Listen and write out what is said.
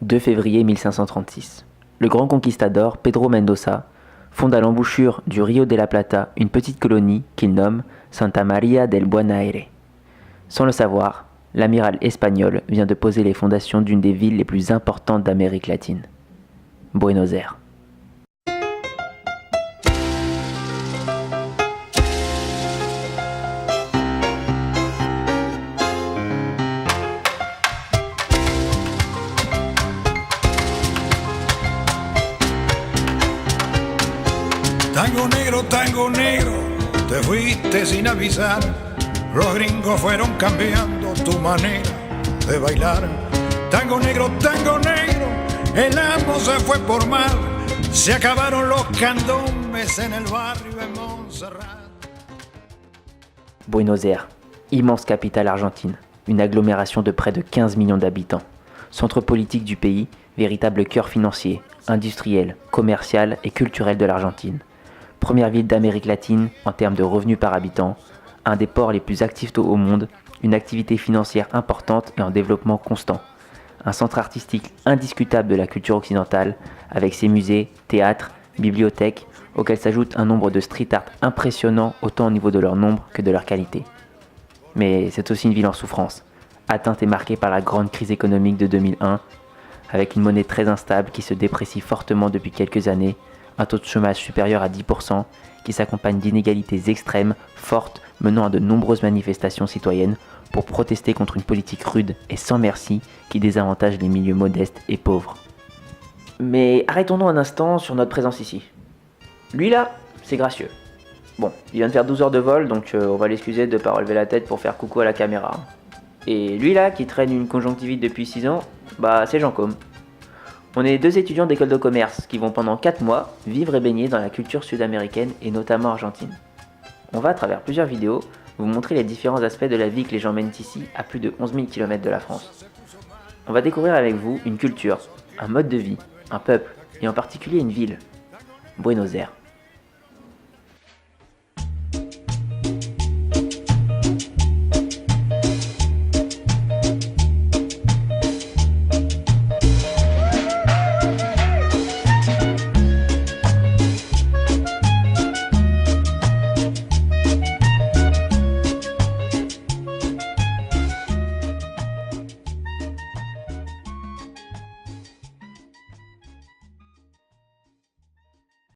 2 février 1536. Le grand conquistador Pedro Mendoza fonde à l'embouchure du Rio de la Plata une petite colonie qu'il nomme Santa María del Buen Aire. Sans le savoir, l'amiral espagnol vient de poser les fondations d'une des villes les plus importantes d'Amérique latine, Buenos Aires. Tango negro, te fuiste sin avisar. Los gringos fueron cambiando tu manera de bailar. Tango negro, el amo se fue por mar. Se acabaron los candombes en el barrio de Montserrat. Buenos Aires, immense capitale argentine, une agglomération de près de 15 millions d'habitants. Centre politique du pays, véritable cœur financier, industriel, commercial et culturel de l'Argentine. Première ville d'Amérique latine en termes de revenus par habitant, un des ports les plus actifs au monde, une activité financière importante et en développement constant. Un centre artistique indiscutable de la culture occidentale, avec ses musées, théâtres, bibliothèques, auxquels s'ajoute un nombre de street art impressionnant autant au niveau de leur nombre que de leur qualité. Mais c'est aussi une ville en souffrance, atteinte et marquée par la grande crise économique de 2001, avec une monnaie très instable qui se déprécie fortement depuis quelques années, un taux de chômage supérieur à 10%, qui s'accompagne d'inégalités extrêmes, fortes, menant à de nombreuses manifestations citoyennes pour protester contre une politique rude et sans merci qui désavantage les milieux modestes et pauvres. Mais arrêtons-nous un instant sur notre présence ici. Lui là, c'est gracieux. Bon, il vient de faire 12 heures de vol, donc on va l'excuser de ne pas relever la tête pour faire coucou à la caméra. Et lui là, qui traîne une conjonctivite depuis 6 ans, bah c'est Jean Côme. On est deux étudiants d'école de commerce qui vont pendant 4 mois vivre et baigner dans la culture sud-américaine et notamment argentine. On va à travers plusieurs vidéos vous montrer les différents aspects de la vie que les gens mènent ici à plus de 11 000 km de la France. On va découvrir avec vous une culture, un mode de vie, un peuple et en particulier une ville, Buenos Aires.